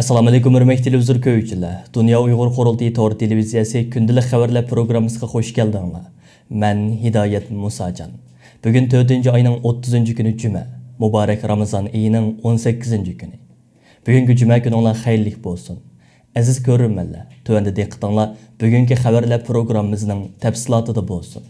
Assalamu alaykum hörmətli televizor ko'ruvchilar. Dunya Uyghur Qurultiyi tor televiziyesi kündəlik xəvərlər proqramımıza xoş gəldinglar. Mən Hidayət Musacan. Bugün 4-cü ayının 30-cı günü cümə, mübarək Ramazan ayının 18-ci günü. Bugünkü cümə gününüz xeyirlik bolsun. Aziz görürmənlər, tövəndə diqqətinizlər bugünkü xəvərlər proqramımızın təfsilatında bolsun.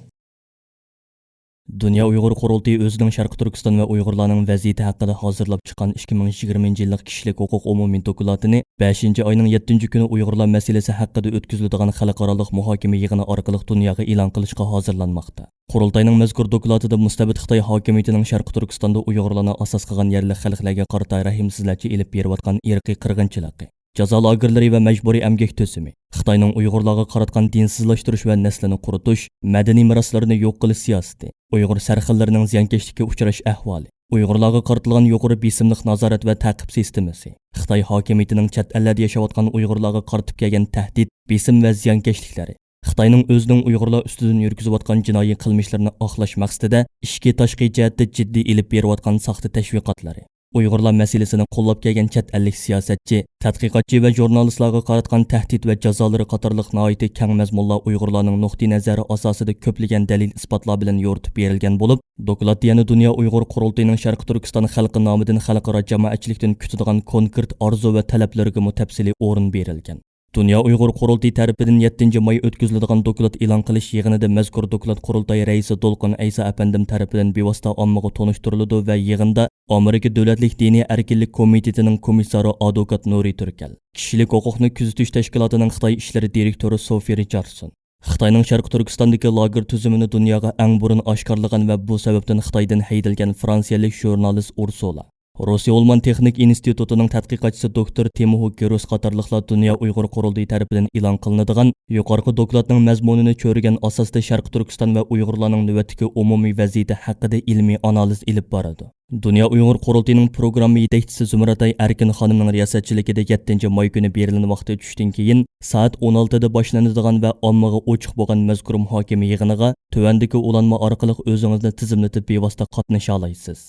Dunya Uyghur Qurultiyi özünün Şərqi Türkistan və Uyğurların vəziyyəti haqqında hazırlab çıxan 2020 yıllık kişilik hüquq umumi dokumentini 5-ci ayının 7-ci günü Uyğurlar məsələsi haqqında ötküzülüdüğən xalqaralıq muhakimə yığını arqalıq dünyaga elan qilishqa hazırlanmaqda. Qurultayının məzkur dokumentida mustabid Xitoy hakimiyyətinin Şərqi Türkistanda Uyğurlarni asas qilgan yerli xalqlarga qarata rahimsizlikçe elib beriyotgan irqiy qirg'inchiligi, jazo lagerlari va majburiy əmgək tösümü, Xitoyning Uyg'urlarga qaratgan dinsizlashtirish va naslini quritish, madaniy meroslarini yo'q qilish siyosati, Uyg'ur sarxillarining ziyonkashlikka uchrash ahvoli, Uyg'urlarga qaratilgan yuqori besimlik nazorat va ta'qib sistemasi, Xitoy hokimiyatining chet ellarda yashayotgan Uyg'urlarga qaratib kelgan tahdid, besim va ziyonkashliklari, Xitoyning o'zining Uyg'urlar ustidan yurgizayotgan jinoiy qilmishlarini oqlash maqsadida ishki tashqi jihatda jiddiy elib berayotgan saxta tashviqotlari, Uyg'urlar masalasini qo'llab kelgan chet ellik siyosatchi, tadqiqotchi va jurnalistlarga qaratgan tahdid va jazolari qatorliq nihoyatda keng mazmunli Uyg'urlarning nuqtai nazari asosida ko'plagan dalil isbotlar bilan yoritib berilgan bo'lib, doklad yana Dunya Uyg'ur Qurultiyining Sharqi Turkiston xalqi nomidan xalqaro jamoatchilikdan kutadigan konkret orzu va talablariga mutafsili o'rin berilgan. Dunya Uyg'ur Qurultiyi tarafidan 7 may o'tkaziladigan doklad e'lon qilish yig'inida mazkur doklad Qurultiyi raisi Dolqin Aysa apandim tarafidan bevosita ommaga tonishtirildi va yig'inda Amerika Davlatlik diniy erkinlik komitetining komissari advokat Nuri Turkal, kishilik huquqni kuzatish tashkilotining Xitoy ishlari direktori Sophie Richardson, Xitoyning Sharq Turkistondagi lager tuzumini dunyoga eng burun oshkorlagan va bu sababdan Xitoydan haydalgan fransiyalik jurnalist Ursula, Rossiya Olman Texnik institutining tadqiqotchisi doktor Timohu Geros qatorliqlar Dunya Uyg'ur Qurultiyi tarafidan e'lon qilinadigan yuqorqi dokladning mazmunini ko'rgan asosda Sharq Turkiston va Uyg'urlarning navbatdagi umumiy vaziyati haqida ilmiy analiz ilib boradi. Dunya Uyg'ur Qurultiyining programma yetakchisi Zumratay Erkin xonimning riyosatchiligida 7 may kuni berilgan vaqtda tushdan keyin soat 16 da boshlanadigan va ommaga ochiq bo'lgan mazkur muhokama yig'iniga tuvandagi ulanma orqali o'zingizni tizimlatib bevosita qatnasha olasiz.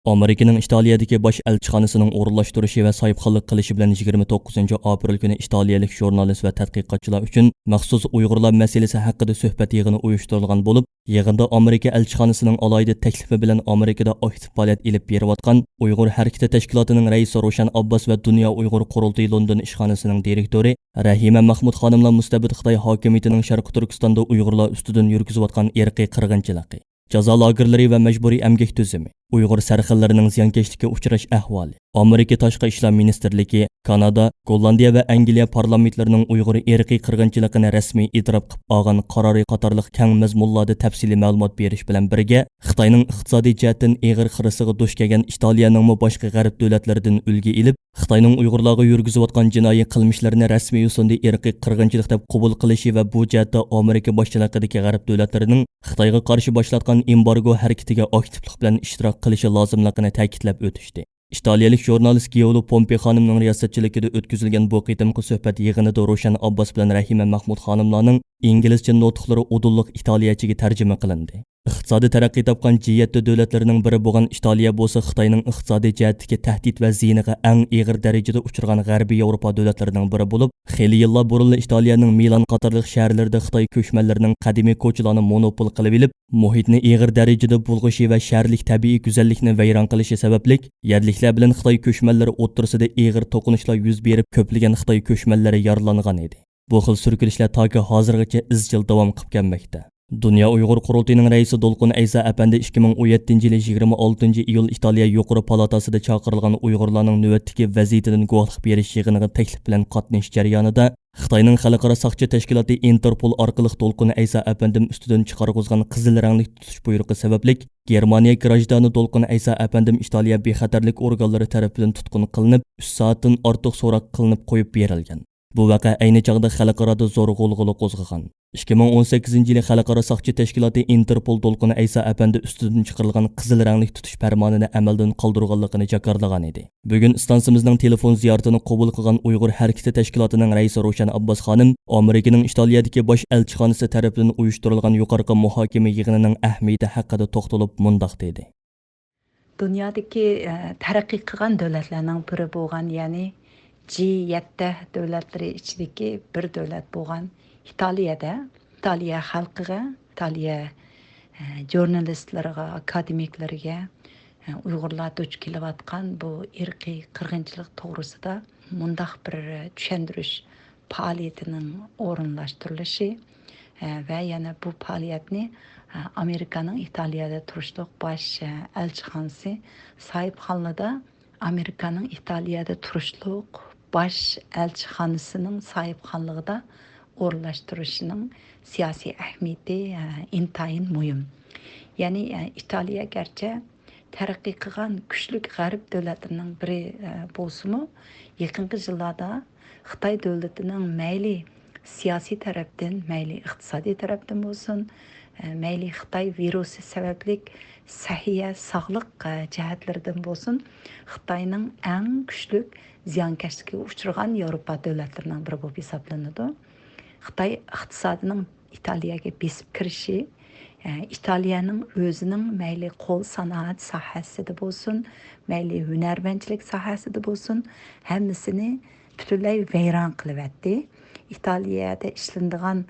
Amerikaning İtaliyadagi bosh elchixonasining o'rinlashtirishi va sohibxonlik qilishi bilan 29 aprel kuni italiyalik jurnalist va tadqiqotchilar uchun maxsus Uyg'urlar masalasi haqida suhbat yig'ini uyushtirilgan bo'lib, yig'inda Amerika elchixonasining alohida taklifi bilan Amerikada aktiv faoliyat elib berayotgan Uyg'ur harakati tashkilotining raisi Roshan Abbos va Dunya Uyg'ur Qurultiyi London ishxonasining direktori Rahima Mahmud xonimlar mustabid Xitoy hokimiyatining Sharqi Turkistonda Uyg'urlar ustidan yurgizayotgan irqiy qirg'inchiligi, jazo lagerlari va majburiy əmgək tuzumi, Uyg'ur sarxillarining ziyonkashlikka uchrash ahvoli, Amerika tashqi ishlar ministrligi, Kanada, Gollandiya va Angliya parlamentlarining Uyg'ur irqiy qirg'inchiligini rasmiy e'tirof qilib olgan qarori qatorliq keng mazmunlarda tafsiliy ma'lumot berish bilan birga Xitoyning iqtisodiy jihatdan eg'ir xirisiga duch kelgan Italiyaning boshqa g'arb davlatlaridan ulgu ilib, Xitoyning Uyg'urlarga yurgizayotgan jinoiy qilmishlarini rasmiy usulda irqiy qirg'inchilik deb qabul qilishi va bu jihatda Amerika boshchiligidagi g'arb davlatlarining Xitoyga qarshi boshlatgan embargo harakatiga aktivlik bilan ishtirok qilishi lozimligini ta'kidlab o'tishdi. İtaliyalik jurnalist Giolo Pompe xonimning riyosatchiligida o'tkazilgan bu qitimqi suhbat yig'inida Roshan Abbos bilan Rahima Mahmud xonimlarning inglizcha nutqlari udulliq italiyachaga tarjima qilindi. Iqtisodiy taraqqiy topgan G7 davlatlarining biri bo'lgan Italiya bo'lsa Xitoyning iqtisodiy jihatdagi tahdid va ziyniga eng og'ir darajada uchragan G'arbiy Yevropa davlatlarining biri bo'lib, xeyli yillar burun Italiyaning Milan qatorliq shaharlarida Xitoy ko'chmanlarining qadimiy ko'chalarini monopol qilib olib, muhitni og'ir darajada bulg'ishi va shaharlik tabiiy go'zallikni vayron qilishi sababli yerliklar bilan Xitoy ko'chmanlari o'rtasida og'ir to'qinishlar yuz berib, ko'plagan Xitoy ko'chmanlari yaralangan edi. Bu xil surkilishlar toki hozirgacha izchil davom qilib kelmoqda. Dunya Uyg'ur Qurultiyining raisi Dolqin Aysa apandi 2017 yili 26 iyul Italiya yuqori palatasida chaqirilgan Uyg'urlarning navbatdagi vaziyatidan guvohlik berish yig'iniga taklif bilan qatnashish jarayonida Xitoyning xalqaro soqchi tashkiloti Interpol orqali Dolqin Aysa apandim ustidan chiqarg'izgan qizil rangli tutish buyrug'i sababli Germaniya grajdani Dolqin Aysa apandim Italiya bexatarlik organlari tomonidan tutqun qilinib, 3 soatdan ortiq so'roq qilinib qo'yib berilgan. Bu vaqa ayni chog'da xalqaroda zo'r g'ulg'ula qo'zg'agan. 2018 yili xalqaro soqchi tashkiloti Interpol Dolqin Aysa apandi ustidan chiqarilgan qizil rangli tutish farmonini amaldan qoldirganligini jakarlagan edi. Bugun istansimizning telefon ziyoratini qabul qilgan Uyg'ur harakati tashkilotining raisi Roshan Abbos xonim Amerikaning Italiyadagi bosh elchixonasi tomonidan uyushtirilgan yuqorqi muhokama yig'inining ahamiyati haqida to'xtalib mundoq dedi. Dunyodagi taraqqiy qilgan davlatlarning biri bo'lgan, ya'ni G7 davlatlari ichidagi bir davlat bo'lgan Italiyada, Italiya xalqiga, Italiya jurnalistlarga, akademiklarga Uyg'urlar duch kelayotgan bu irqiy qirg'inchilik to'g'risida mundaq bir tushuntirish faoliyatining o'rinlashtirilishi va yana bu faoliyatni Amerikaning Italiyada turishliq bosh elchixonasi sahibxonada Amerikaning Italiyada turishliq bosh elchixonasining sahibxonligida o'rinlashtirishining siyosiy ahamiyati intayin muhim. Ya'ni Italiya garchi taraqqiy qilgan kuchli g'arb davlatlarining biri bo'lsa-mu, yaqinqi yillarda Xitoy davlatining mayli siyosiy tarafdan, mayli iqtisodiy tarafdan bo'lsin, mayli Xitoy virusi sababli sahiya sog'liq jihatlardan bo'lsin, Xitoyning eng kuchli ziyonkashlikka uchragan Yevropa davlatlarining biri bo'lib hisoblanadi. Xitoy iqtisodining Italiyaga besib kirishi, İtaliyanın özünün mayli qo'l sanoat sohasida bo'lsin, mayli hunarmandchilik sohasida bo'lsin, hammasini butunlay vayron qilyapti. Italiyada ishlanadigan,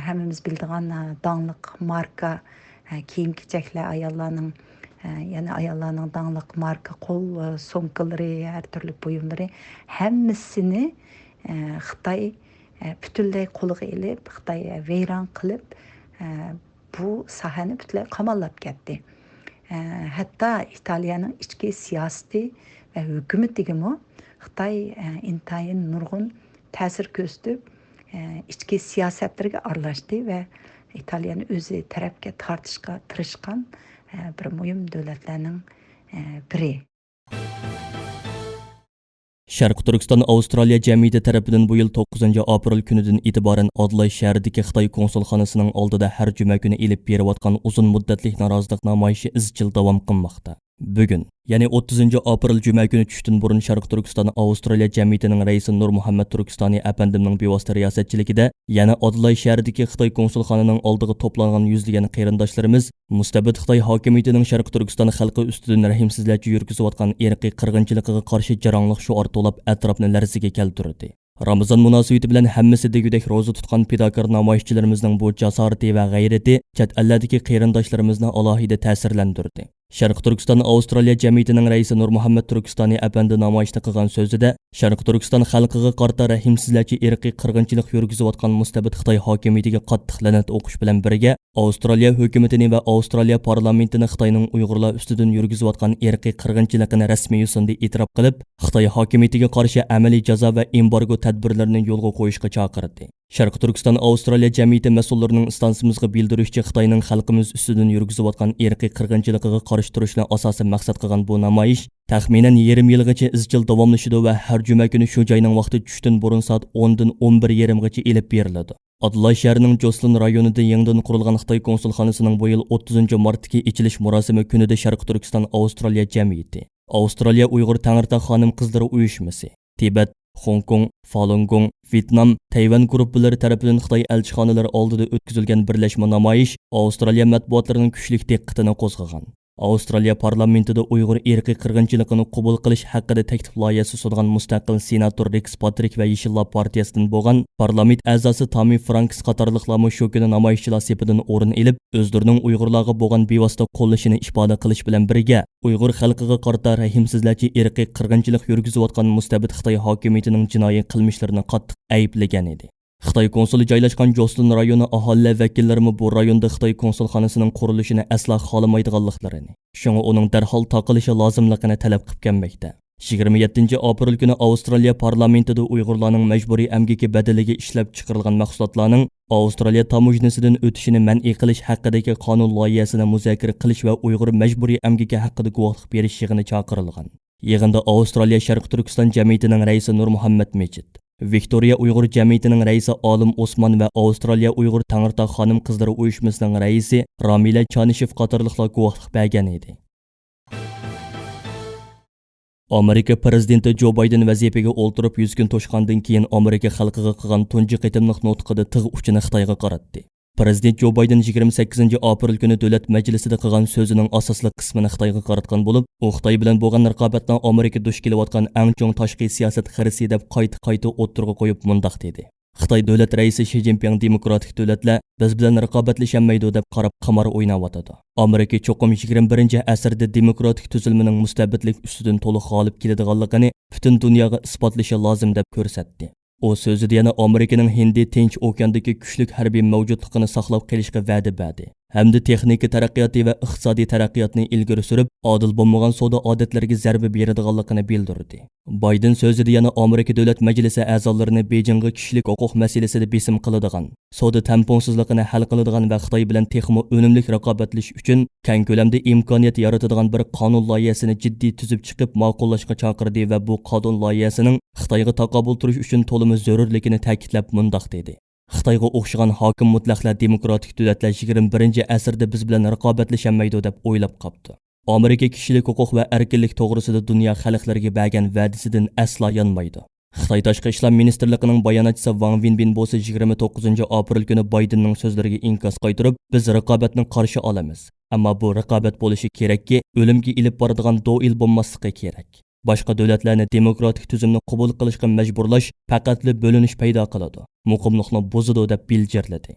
hammamiz biladigan dangliq marka kiyim-kechaklar, ayollarning, yana ayollarning dangliq marka qo'l so'mkalari, har turli buyumlari hammasini Xitoy butunlay qo'lga olib, Xitoy vayron qilib bu sahani butunlay qamallab ketdi. Hatta İtaliyanın ichki siyosati va hukumatigami Xitoy intayin nurg'un ta'sir ko'rsatib, ichki siyosatlarga aralashdi va İtaliyani o'zi tarafga tortishga tirishgan bir muhim davlatlarning biri. Sharq Turkiston Avstraliya jamiyati tarafidan bu yil 9 aprel kunidan e'tiboran Adlay shahridagi Xitoy konsulxonasining oldida har juma kuni elib berayotgan uzun muddatli norozilik namoyishi izchil davom qilmoqda. Bugun, ya'ni 30 aprel juma kuni tushdan burun Sharq Turkiston Avstraliya jamiyatining raisi Nur Muhammad Turkistoniy apandimning bevosita riyosatchiligida yana Adlay shahridagi Xitoy konsulxonasining oldiga to'plangan yuzlagan qarindoshlarimiz mustabid Xitoy hokimiyatining Sharq Turkiston xalqi ustidan rahimsizlarcha yurgizayotgan irqiy qirg'inchiligiga qarshi jarangliq shuar to'lab atrofni larzaga keltirdi. Ramazon munosabati bilan hammasi degudek ro'za tutgan fidokor namoyishchilarimizning bu jasorati va g'ayrati chet ellardagi qarindoshlarimizni alohida ta'sirlantirdi. Sharq Turkiston Avstraliya jamiyatining raisi Nur Muhammad Turkistoniy apandi namoyishda qilgan so'zida Sharq Turkiston xalqiga qarta rahimsizlarcha irqiy qirg'inchilik yurgizayotgan mustabid Xitoy hokimiyatiga qattiq la'nat o'qish bilan birga Avstraliya hukumatini va Avstraliya parlamentini Xitoyning Uyg'urlar ustidan yurgizayotgan irqiy qirg'inchiligini rasmiy yo'sinda e'tirof qilib, Xitoy hokimiyatiga qarshi amaliy jazo va embargo tadbirlarini yo'lga qo'yishga chaqirdi. Sharq Turkiston Avstraliya jamiyati mas'ullarining istansimizga bildirishicha Xitoyning xalqimiz ustidan yurgizayotgan irqiy qirg'inchiligiga qarshi turishni asosan maqsad qilgan bu namoyish taxminan yarim yilgacha izchil davomlashadi va har juma kuni shu joyning vaqti tushdan burun soat 10 dan 11:30 gacha elib beriladi. Adlay shahrining Joslin rayonida yangidan qurilgan Xitoy konsulxonasining bu yil 30 martdagi ichilish murosimi kunida Sharq Turkiston Avstraliya jamiyati, Avstraliya Uyg'ur Tangirtaq xonim qizlari uyushmasi, Tibet, Hong Kong, Falun Gong, Vietnam, Tayvan guruhlari tarafidan Xitoy elchixonalari oldida o'tkazilgan birlashma namoyish Avstraliya matbuotlarining kuchli diqqatini qo'zg'agan. Avstraliya parlamentida Uyg'ur irqiy qirg'inchiligini qabul qilish haqida taklif loyihasi sungan mustaqil senator Rex Patrick va Yeshillar partiyasidan bo'lgan parlament a'zosi Tommy Franks qatorliqlar shu kuni namoyishchilar sepidan o'rin olib, o'zlarining Uyg'urlarga bo'lgan bevosita qo'llashini ifoda qilish bilan birga Uyg'ur xalqiga qarta rahimsizlarcha irqiy qirg'inchilik yurgizayotgan mustabid Xitoy hokimiyatining jinoiy qilmishlarini qattiq ayblagan edi. Xitoy konsuli joylashgan Joslin rayoni aholi vakillarimi bu rayonda Xitoy konsulxonasining qurilishini asla xohlamaydiganliklarini, shunga uning darhol taqilishi lozimligini talab qilib kelmoqda. 27 aprel kuni Avstraliya parlamentida Uyg'urlarning majburiy amgaki badaliga ishlab chiqarilgan mahsulotlarning Avstraliya tamojnasidan o'tishini man'iy qilish haqidagi qonun loyihasini muzokara qilish va Uyg'ur majburiy amgaki haqida guvohlik berish yig'ini chaqirilgan. Yig'inda Avstraliya Sharq Turkiston jamiyatining raisi Nur Muhammad Mejid, Victoria Uyg'ur jamiyatining raisi Olim Osman va Avstraliya Uyg'ur Tangirtaq xonim qizlari uyushmasining raisi Ramila Chanishev qatorliqlar guvohlik bergan edi. Amerika prezidenti Joe Biden vazifaga o'ltirib 100 kun to'shqandan keyin Amerika xalqiga qilgan tunji qitimliq nutqida tig' uchini Xitoyga qaratdi. Prezident Joe Biden 28 aprel kuni Davlat Majlisida qilgan so'zining asosli qismini Xitoyga qaratgan bo'lib, u Xitoy bilan bo'lgan raqobatdan Amerika duch kelayotgan eng chong tashqi siyosat xirisi deb qayta o'ttirg'a qo'yib mundaq dedi. Xitoy davlat raisi Xi Jinping demokratik davlatlar biz bilan raqobatlashamaydi deb qarab qamar o'ynayotadi. Amerika cho'qim 21-asrda demokratik tuzilmaning mustabidlik ustidan to'liq g'olib keladiganligini butun dunyoga isbotlashi lozim deb ko'rsatdi. O so'zida yana Amerikaning Hindi Tinch okeandagi kuchlik harbiy mavjudligini saqlab qolishga va'da berdi. Hamda texnika taraqqiyoti va iqtisodiy taraqqiyotni ilgari surib, adil bo'lmagan savdo odatlariga zarba beradiganligini bildirdi. Biden so'zida yana Amerika Davlat Majlisi a'zolarini Beijingga kishilik huquq masalasida besim qiladigan, savdo tampongsizligini hal qiladigan va Xitoy bilan texmo unumli raqobatlash uchun keng ko'lamda imkoniyat yaratadigan bir qonun loyihasini jiddiy tuzib chiqib ma'qullashga chaqirdi va bu qonun loyihasining Xitoyga taqobil turish uchun to'limi zarurligini ta'kidlab mundaq dedi. Xitoyga o'xshagan hokim mutlaqlar demokratik davlatlar 21-asrda biz bilan raqobatlashamaydi deb o'ylab qopti. Amerika kishilik huquq va erkinlik to'g'risida dunyo xalqlariga bergan va'dasidan aslo yonmaydi. Xitoy tashqi ishlar ministrligining bayonotchisi Wang Wenbin bo'lsa 29 aprel kuni Bidenning so'zlariga inkos qaytarib, biz raqobatni qarshi olamiz. Ammo bu raqobat bo'lishi kerakki, o'limga ilib boradigan do'il bo'lmasligi kerak. Boshqa davlatlarni demokratik tuzumni qabul qilishga majburlash faqatli bo'linish paydo qiladi. Muqimlikni buzadi deb bildirdi.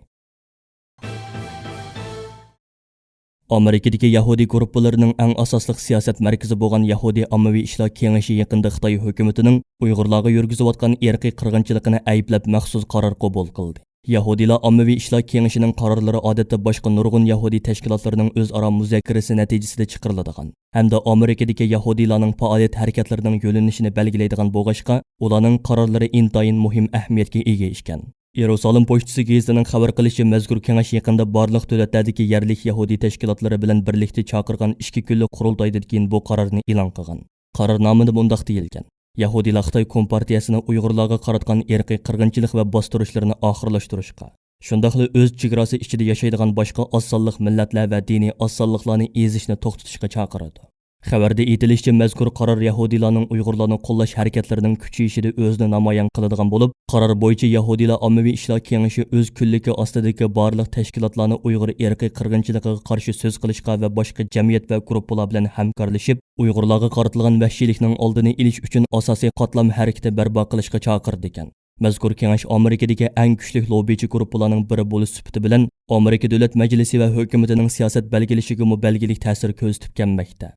Amerikadagi Yahudi guruhlarining eng asosli siyosat markazi bo'lgan Yahudi ommaviy ishlar kengashi yaqinda Xitoy hukumatining Uyg'urlarga yurgizayotgan irqiy qirg'inchiligini ayblab maxsus qaror qabul qildi. Yahudilar ommaviy ishlar kengashining qarorlari odatda boshqa nurg'un Yahudi tashkilotlarining o'zaro muzokarasi natijasida chiqariladigan hamda Amerikadagi Yahudilarning faoliyat harakatlarining yo'linishini belgilaydigan bo'lg'achqa, ularning qarorlari intayin muhim ahamiyatga ega ekan. Yerusalim pochtasi gazetining xabar qilishicha, mazkur kengash yaqinda barliq davlatlardagi yerlik Yahudi tashkilotlari bilan birlikda chaqirgan 2 kunlik qurultaydan keyin bu qarorni e'lon qilgan. Qarornomada bundaq deyilgan: Yahudilar Xitoy Kompartiyasini Uyg'urlarga qaratgan irqiy qirg'inchilik va bostirishlarni oxirlashtirishga, shundaqla o'z chegarasi ichida yashaydigan boshqa oz sonliq millatlar va diniy oz sonliqlarni ezishni to'xtatishga chaqiradi. Xabarda aytilishicha, mazkur qaror Yahudilarning Uyg'urlarni qo'llash harakatlarining kuchayishida o'zini namoyon qiladigan bo'lib, qaror bo'yicha Yahudilar ommaviy ishlar kengashi o'z kunligi ostidagi barliq tashkilotlarni Uyg'ur irqiy qirg'inchiligiga qarshi so'z qilishga va boshqa jamiyat va guruhlar bilan hamkorlashib, Uyg'urlarga qaratilgan vahshiylikning oldini olish uchun asosiy qatlam harakati barpo qilishga chaqirdi ekan. Mazkur kengash Amerikadagi eng kuchli lobbichi guruhlarning biri bo'lish sifati bilan Amerika Davlat Majlisi va hukumatining siyosat belgilashiga mubalgilik ta'sir ko'rsatib kelmoqda.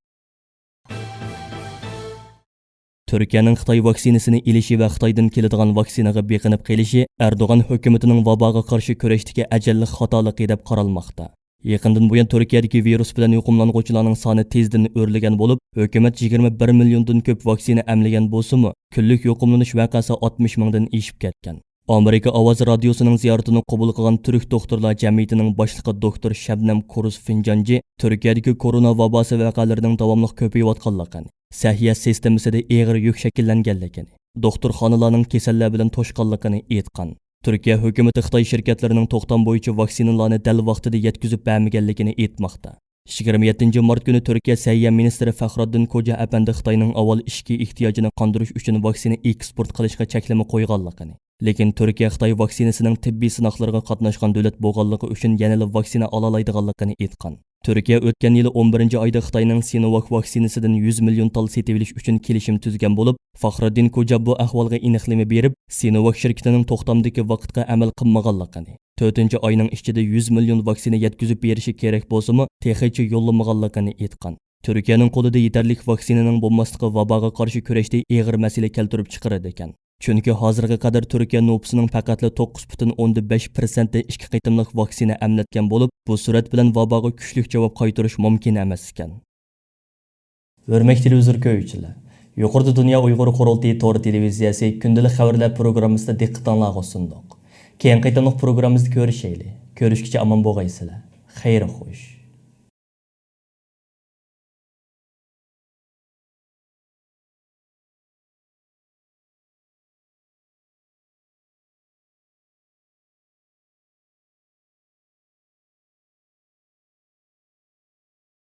Türkiye'nin Xitoy vaksinasini ilishi va Xitoydan keladigan vaksinaga beqinib qelishi Erdo'g'an hukumatining vaboga qarshi kurashdagi ajalli xatoligi deb qaralmoqda. Yaqindan buyon Turkiyadagi virus bilan yuqumlanuvchilarning soni tezdan o'rlagan bo'lib, hukumat 21 milliondan ko'p vaksina emlagan bo'lsa-mu, kunlik yuqumlanish vaqasi 60 mingdan oshib ketgan. Amerika Ovoz radiosining ziyoratini qabul qilgan Turk doktorlar jamiyatining boshlig'i doktor Shabnam Kurus Finjanji Turkiyadagi korona vabosi vaqalarining davomli ko'payayotganligini, sahiyat sistemasida og'ir yuk shakllanganligini, doktorxonalarning kasallar bilan to'shqanligini aytgan. Turkiya hukumati Xitoy shirkatlarining to'xtam bo'yicha vaksinalarni dal vaqtida yetkazib bermaganligini aytmoqda. 27 mart kuni Turkiya Səhiyyə ministri Fəxruddin Koca əpəndi Xitoyning avval ishki ehtiyojini qondirish uchun vaksina eksport qilishga cheklama qo'yganligini, lekin Turkiya Xitoy vaksinasining tibbiy sinovlarga qatnashgan davlat bo'lganligi uchun yana vaksina ola oladiganligini aytgan. Turkiya o'tgan yil 11-oyda Xitoyning Sinovac vaksinasidan 100 million tal setib olish uchun kelishim tuzgan bo'lib, Fəxruddin Koca bu ahvolga aniqlama berib, Sinovac shirkatining to'xtamdagi vaqtga amal qilmaganligini, 4-oyning ichida 100 million vaksina yetkazib berishi kerak bo'lsa-mu, texicha yo'llamaganligini aytgan. Turkiyaning qo'lida yetarli vaksinaning bo'lmasligi vaboga qarshi kurashda og'ir masala keltirib chiqaradi ekan. Chunki hozirga qadar Turkiya nufusining faqat 9.5% ikki qitimliq vaksina emlatgan bo'lib, bu surat bilan vaboga kuchli javob qaytarish mumkin emas ekan. Hurmatli televizor ko'ruvchilar, yuqorida Dunya Uyg'ur Qurultiyi to'g'ri televiziyasi kündəlik xəvərlər pirugrammisidə diqqətinizə sunduq. Keyin qaytamiq pirugrammimizni ko'rishaylik. Ko'rishgacha omon bo'lgaysizlar. Xayr xo'sh.